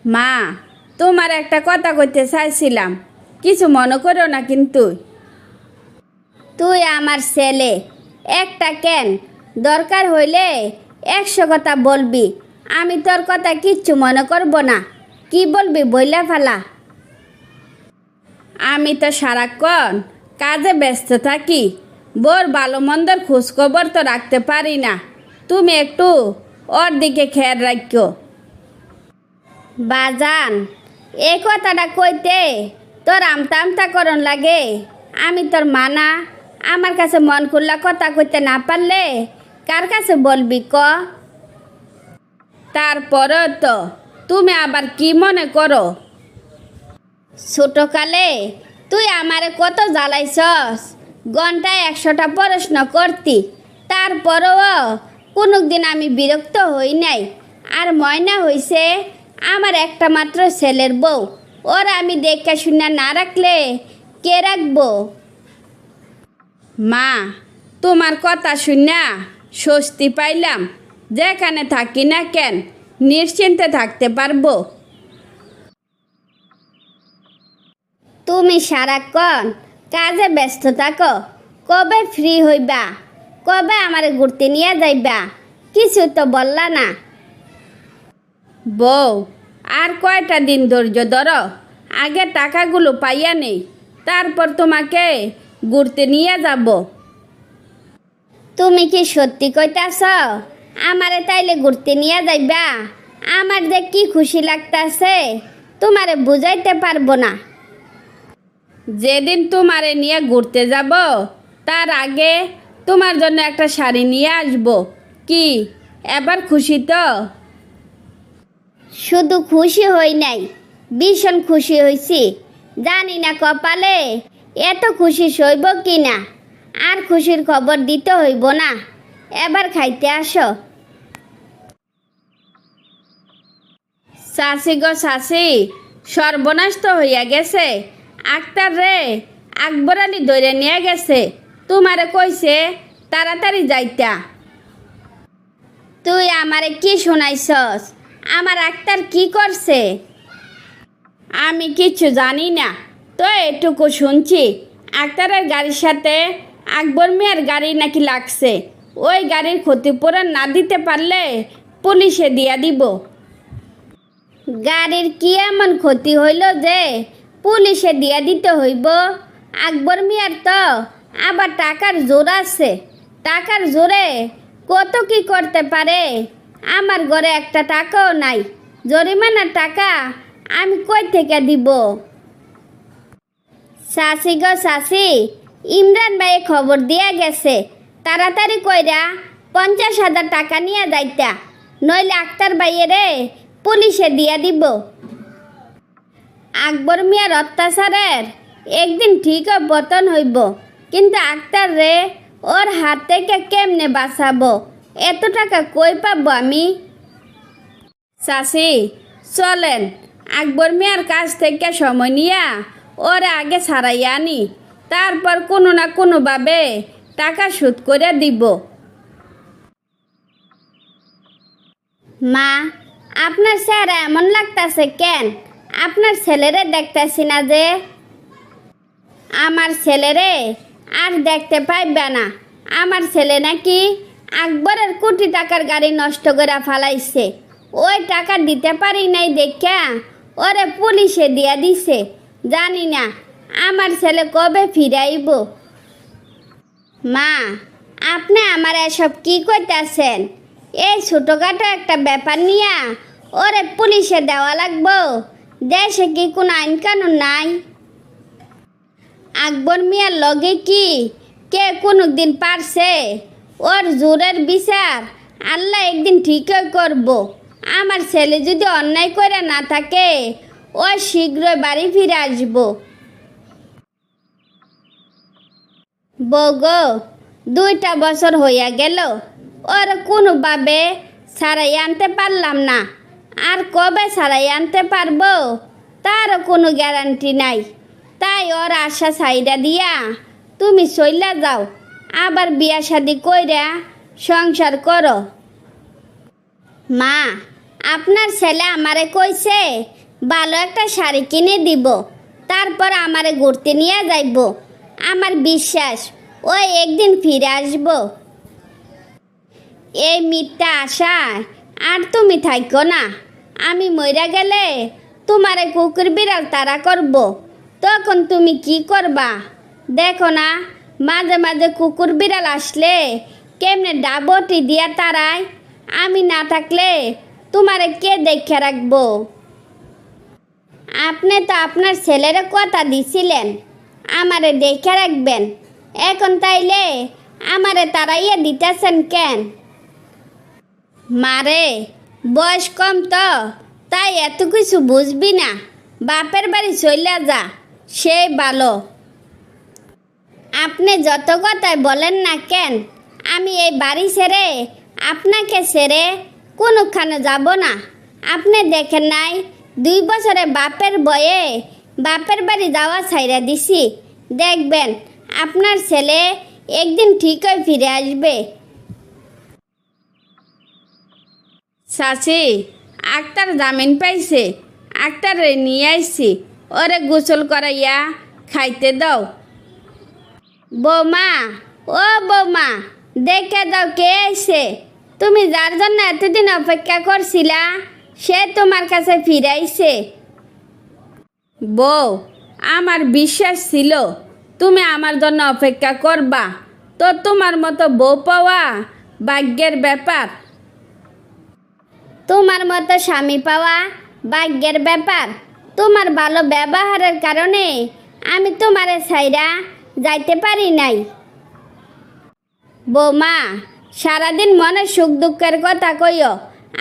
মা, তোমার একটা কথা কইতে চাইছিলাম, কিছু মনে করো না কিন্তু। তুই আমার ছেলে, একটা কেন, দরকার হইলে 100 কথা বলবি, আমি তোর কথা কিচ্ছু মনে করব না। কি বলবি বইলা ফেলা। আমি তো সারাক্ষণ কাজে ব্যস্ত থাকি, বোর ভালো মন্দর খোঁজখবর তো রাখতে পারি না। তুমি একটু ওর দিকে খেয়াল রাখো। বাজান, এই কথাটা কইতে তোর আমতা আমতা করন লাগে। আমি তোর মানা, আমার কাছে মন খুললা কথা কইতে না পারলে কার কাছে বলবি ক? তারপরে তো তুমি আবার কি মনে করো? ছোটকালে তুই আমারে কত জ্বালাইছস, ঘন্টায় 100টা প্রশ্ন করতি, তারপরেও কোনোদিন আমি বিরক্ত হই নাই। আর ময়না হইছে আমার একটা মাত্র ছেলের বউ, ওর আমি দেখে শুনে না রাখলে কে রাখবো? মা, তোমার কথা শুনা স্বস্তি পাইলাম। যেখানে থাকি না কেন, নিশ্চিন্তে থাকতে পারবো। তুমি সারাক্ষণ কাজে ব্যস্ত থাকো, কবে ফ্রি হইবা, কবে আমারে ঘুরতে নিয়ে যাইবা, কিছু তো বললা না। বউ, আর কয়টা দিন ধৈর্য ধরো, আগে টাকাগুলো পাইয়া নেই, তারপর তোমাকে ঘুরতে নিয়ে যাব। তুমি কি সত্যি কইতাছ আমারে তাইলে ঘুরতে নিয়ে যাইবা? আমার যে কি খুশি লাগতাছে তোমারে বুঝাইতে পারবো না। যেদিন তোমারে নিয়ে ঘুরতে যাব তার আগে তোমার জন্য একটা শাড়ি নিয়ে আসব। কি এবার খুশি তো? শুধু খুশি হই নাই, ভীষণ খুশি হইছি। জানি না কপালে এত খুশি সইব কি না। আর খুশির খবর দিতে হইব না, এবার খাইতে আসো। চাষি গো চাষি, সর্বনাশ তো হইয়া গেছে। আক্তার রে আকবর আলী ধরে নিয়ে গেছে, তোমারে কইছে তাড়াতাড়ি যাইতা। তুই আমারে কি শোনাইছস? আমার আক্তার কি করছে? আমি কিচ্ছু জানি না, তো এটুকু শুনছি আক্তারের গাড়ির সাথে আকবর মিয়ার গাড়ি নাকি লাগছে। ওই গাড়ির ক্ষতিপূরণ না দিতে পারলে পুলিশে দিয়া দিব। গাড়ির কি এমন ক্ষতি হইল যে পুলিশে দিয়া দিতে হইব? আকবর মিয়ার তো আবার টাকার জোর আছে, টাকার জোরে কত কি করতে পারে। আমার ঘরে একটা টাকাও নাই, জরিমানার টাকা আমি কই থেকে দিব? চাষি গো চাষি, ইমরান ভাইয়ে খবর দিয়া গেছে, তাড়াতাড়ি কইরা 50,000 টাকা নিয়ে যাইতা, নইলে আক্তার ভাইয়েরে পুলিশে দিয়া দিব। আকবর মিয়ার অত্যাচারের একদিন ঠিকও পতন হইব, কিন্তু আক্তার রে ওর হাত থেকে কেমনে বাঁচাবো? এত টাকা কই পাবো আমি? চাষি চলেন আকবর মিয়ার কাছ থেকে সময় নিয়া ওরে আগে ছাড়াইয়া আনি, তারপর কোনো না কোনোভাবে টাকা শোধ করে দিব। মা, আপনার চেহারা এমন লাগতাছে কেন? আপনার ছেলেরে দেখতেছি না যে। আমার ছেলেরে আর দেখতে পাইবে না। আমার ছেলে নাকি আকবরের কোটি টাকার গাড়ি নষ্ট করে ফালাইছে, ওই টাকা দিতে পারি নাই দেখা ওরে পুলিশে দিয়া দিছে। জানি না আমার ছেলে কবে ফিরাইব। মা, আপনি আমার এসব কি কইতাছেন? এই ছোটোখাটো একটা ব্যাপার নিয়া ওরে পুলিশে দেওয়া লাগবো? দেশে কি কোনো আইন কানুন নাই? আকবর মিয়ার লগে কি কে কোনো দিন পারছে? ওর জোরের বিচার আল্লাহ একদিন ঠিকই করব। আমার ছেলে যদি অন্যায় করে না থাকে, ও শীঘ্রই বাড়ি ফিরে আসবো। বগো, 2টা বছর হইয়া গেল, ওর কোনোভাবে ছাড়াই আনতে পারলাম না। আর কবে ছাড়াই আনতে পারবো তারও কোনো গ্যারান্টি নাই। তাই ওর আশা ছাইড়া দিয়া তুমি চইলা যাও, আবার বিয়া শাদি কইরা সংসার করো। মা, আপনার ছেলে আমারে কইছে ভালো একটা শাড়ি কিনে দিব, তারপর আমারে ঘুরতে নিয়ে যাইব। আমার বিশ্বাস ওই একদিন ফিরে আসব। এই মিথ্যা আশায় আর তুমি থাকো না। আমি মইরা গেলে তোমারে কুকুর বিড়াল তাড়া করব, তখন তুমি কি করবা? দেখো না, মাঝে মাঝে কুকুর বিড়াল আসলে কেমনে ডাবটি দিয়া তাড়ায়। আমি না থাকলে তোমারে কে দেখে রাখবো? আপনি তো আপনার ছেলের কথা দিছিলেন আমারে দেখে রাখবেন, এখন তাইলে আমারে তাড়াইয়া দিতেছেন কেন? মারে বয়স কম তো, তাই এত কিছু বুঝবি না। বাপের বাড়ি চইলা যা, সেই ভালো। আপনি যত কথাই বলেন না কেন, আমি এই বাড়ি ছেড়ে আপনাকে ছেড়ে কোনোখানে যাব না। আপনি দেখেন নাই 2 বছরে বাপের বয়ে বাপের বাড়ি যাওয়া ছাইরা দিছি। দেখবেন আপনার ছেলে একদিন ঠিকই ফিরে আসবে। চাচি, আক্তার জামিন পাইছে, আক্তারে নিয়ে আইছি, ওরে গোসল করাইয়া খাইতে দাও। বৌমা, ও বৌমা, দেখে দাও কে আইছে। তুমি যার জন্য এতদিন অপেক্ষা করছিলা সে তোমার কাছে ফিরাইছে। বউ, আমার বিশ্বাস ছিল তুমি আমার জন্য অপেক্ষা করবা, তো তোমার মতো বউ পাওয়া ভাগ্যের ব্যাপার। তোমার মতো স্বামী পাওয়া ভাগ্যের ব্যাপার। তোমার ভালো ব্যবহারের কারণে আমি তোমারে ছাইরা যাইতে পারি নাই। বৌমা, সারাদিন মনে সুখ দুঃখের কথা কইও,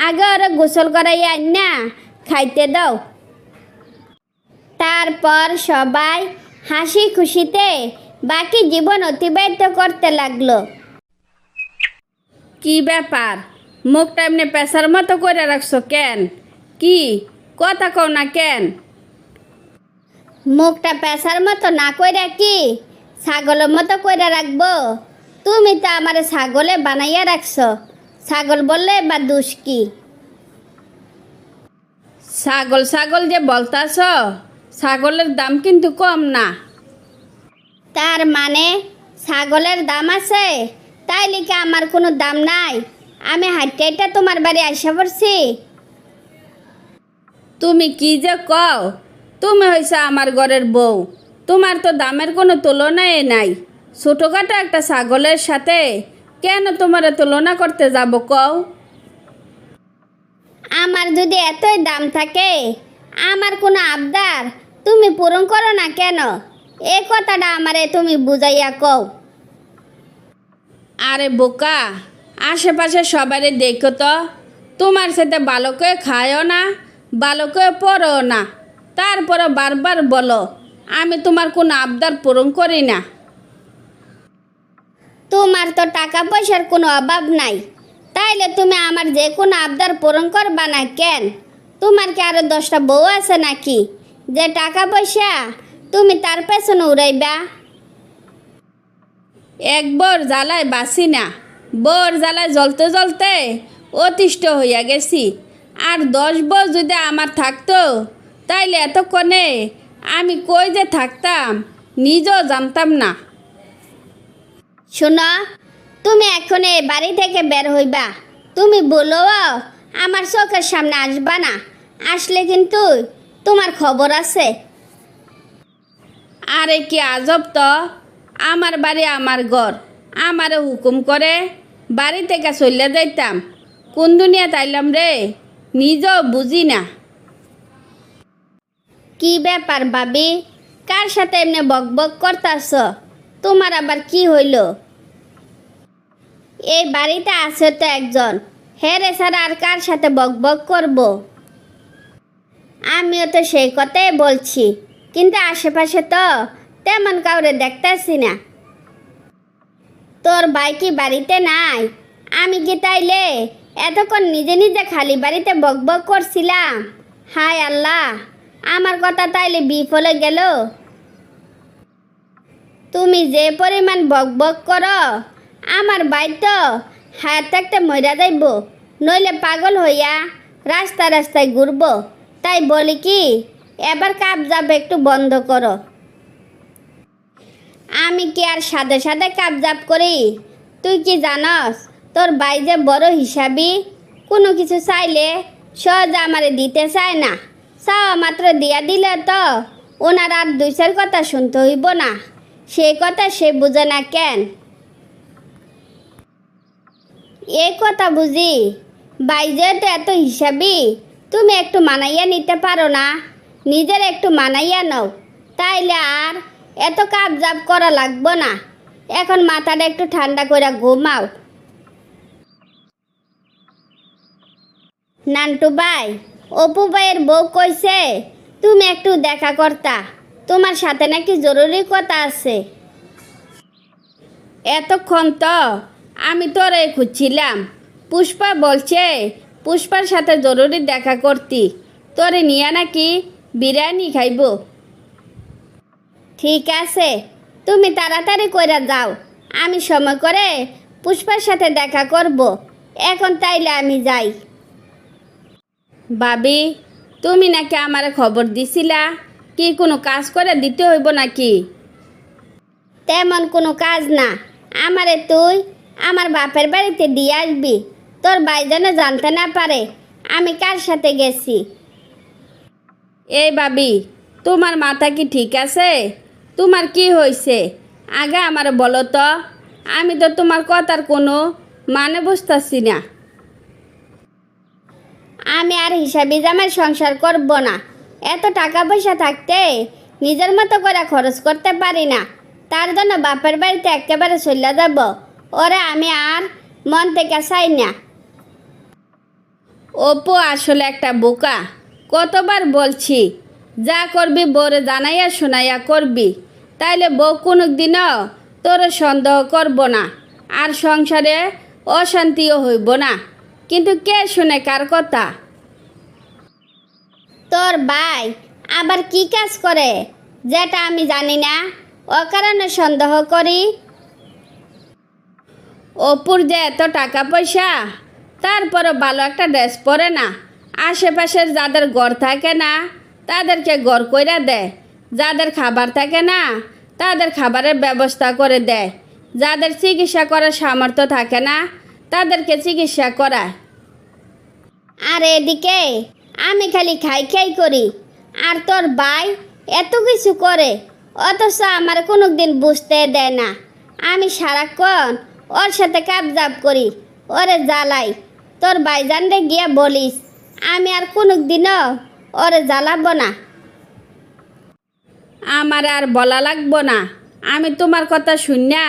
আগে ওরা গোসল করাইয়া না খাইতে দাও। তারপর সবাই হাসি খুশিতে বাকি জীবন অতিবাহিত করতে লাগলো। কি ব্যাপার, মুখটা এমনি পেশার মতো করে রাখছো কেন? কি কথা কও না কেন? মুখটা পেশার মতো না কইরা কি ছাগলের মতো কইরা রাখবো? তুমি তো আমার ছাগলে বানাইয়া রাখছো, ছাগল বললে বা দোষ কি? ছাগল ছাগল যে বলতাছ, ছাগলের দাম কিন্তু কম না। তার মানে ছাগলের দাম আছে, তাই লিখে আমার কোনো দাম নাই? আমি হাইটা তোমার বাড়ি আসা পড়ছি। তুমি কি যে কও, তুমি হইছো আমার ঘরের বউ, তোমার তো দামের কোনো তুলনাই নাই। ছোটোখাটো একটা ছাগলের সাথে কেন তোমার তুলনা করতে যাব কও? আমার যদি এতই দাম থাকে, আমার কোনো আবদার তুমি পূরণ করো না কেন? এ কথাটা আমারে তুমি বুঝাইয়া কও। আরে বোকা, আশেপাশে সবাই দেখো তো, তোমার সাথে ভালো করে খায়ও না, ভালো করে পড়ো না, তারপরে বারবার বলো আমি তোমার কোনো আবদার পূরণ করি না। তোমার তো টাকা পয়সার কোনো অভাব নাই, তাইলে তুমি আমার যে কোনো আবদার পূরণ করবা না কেন? তোমার কি আরো 10টা বউ আছে নাকি যে টাকা পয়সা তুমি তার পেছনে উড়াইবা? এক বোর জ্বালায় বাসি না, বোর জ্বালায় জ্বলতে জ্বলতে অতিষ্ঠ হইয়া গেছি। আর 10 বউ যদি আমার থাকতো, তাইলে এতক্ষণে আমি কই যে থাকতাম নিজেও জানতাম না। শোনো, তুমি এখন এই বাড়ি থেকে বের হইবা। তুমি বলো আমার চোখের সামনে আসবা না, আসলে কিন্তু তোমার খবর আছে। আরে কি আজব তো, আমার বাড়ি আমার ঘর, আমারে হুকুম করে বাড়ি থেকে চলে যাইতাম। কোন দুনিয়া তাইলাম রে, নিজেও বুঝি না। কি ব্যাপার ভাবি, কার সাথে এমনি বক বক করতাছ? তোমার আবার কি হইল? এই বাড়িতে আছে তো একজন, হেরে ছাড়া আর কার সাথে বক বক করব? আমিও তো সেই কথাই বলছি, কিন্তু আশেপাশে তো তেমন কাউরে দেখতেছি না। তোর ভাই কি বাড়িতে নাই? আমি কি তাইলে এতক্ষণ নিজে নিজে খালি বাড়িতে বক বক করছিলাম? হায় আল্লাহ, আমার কথা তাইলে বিফলে গেল। তুমি যে পরিমাণ বক বক করো, আমার ভাই তো হায়াত থাকতে মইরা যাইব, নইলে পাগল হইয়া রাস্তায় রাস্তায় ঘুরবো, তাই বলি কি এবার কাবজাব একটু বন্ধ করো। আমি কি আর সাথে সাথে কাবজাব করি? তুই কি জানস তোর ভাই যে বড় হিসাবি, কোনো কিছু চাইলে সহজে আমারে দিতে চায় না। চাওয়া মাত্র দিয়া দিলে তো ওনার আর দুইশের কথা শুনতে হইব না। সেই কথা সে বুঝে না কেন? এই কথা বুঝি ভাই যেহেতু এত হিসাবি, তুমি একটু মানাইয়া নিতে পারো না? নিজের একটু মানাইয়া নাও, তাইলে আর এত কাবজাব করা লাগবো না। এখন মাথাটা একটু ঠান্ডা করে ঘুমাও। নান্টু ভাই, অপু ভাইয়ের বউ কইছে তুমি একটু দেখা করতা, তোমার সাথে নাকি জরুরি কথা আছে। এতক্ষণ তো আমি তোরে খুঁজছিলাম। পুষ্পা বলছে পুষ্পার সাথে জরুরি দেখা করতি, তোরে নিয়ে নাকি বিরিয়ানি খাইব। ঠিক আছে, তুমি তাড়াতাড়ি কইরা যাও, আমি সময় করে পুষ্পার সাথে দেখা করব। এখন তাইলে আমি যাই। ভাবি, তুমি নাকি আমারে খবর দিছিলা, কি কোনো কাজ করে দিতে হইব নাকি? তেমন কোনো কাজ না, আমারে তুই আমার বাপের বাড়িতে দিয়ে আসবি, তোর ভাই যেন জানতে না পারে আমি কার সাথে গেছি। এই ভাবি, তোমার মাথা কি ঠিক আছে? তোমার কি হয়েছে আগে আমার বলো তো, আমি তো তোমার কথার কোনো মানে বুঝতেছি না। আমি আর হিসাবি জামাই সংসার করব না। এত টাকা পয়সা থাকতে নিজের মতো করে খরচ করতে পারি না, তার জন্য বাপের বাড়িতে একেবারে চলে যাব। ওরা আমি আর মন থেকে চাই না। অপু আসলে একটা বোকা। কতবার বলছি যা করবি বউরে জানাইয়া শোনাইয়া করবি, তাইলে বউ কোনো দিনও তোর সন্দেহ করব না, আর সংসারে অশান্তিও হইব না। কিন্তু কে শুনে কার কথা? তোর ভাই আবার কি কাজ করে যেটা আমি জানি না, ও কারণে সন্দেহ করি। অপুর যে এত টাকা পয়সা, তারপরও ভালো একটা ড্রেস পরে না। আশেপাশের যাদের ঘর থাকে না তাদেরকে ঘর কইরা দেয়, যাদের খাবার থাকে না তাদের খাবারের ব্যবস্থা করে দেয়, যাদের চিকিৎসা করার সামর্থ্য থাকে না তাদেরকে চিকিৎসা করায়। আর এদিকে আমি খালি খাই খাই করি, আর তোর ভাই এত কিছু করে অথচ আমার কোনো দিন বুঝতে দেয় না। আমি সারাক্ষণ ওর সাথে কাবজাব করি, ওরে জ্বালাই। তোর ভাইজানরে গিয়ে বলিস আমি আর কোনো দিনও ওরে জ্বালাবো না। আমার আর বলা লাগবো না, আমি তোমার কথা শুনিয়া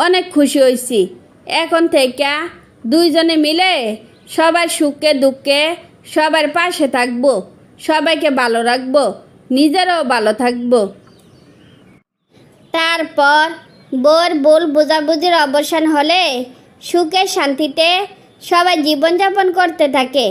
অনেক খুশি হয়েছি। এখন থেকে দুইজনে মিলে সবাই সুখে দুঃখে সবার পাশে থাকবো, সবাইকে ভালো রাখবো, নিজেরাও ভালো থাকবো। তারপর বোর ভুল বোঝাবুঝির অবসান হলে সুখে শান্তিতে সবাই জীবনযাপন করতে থাকে।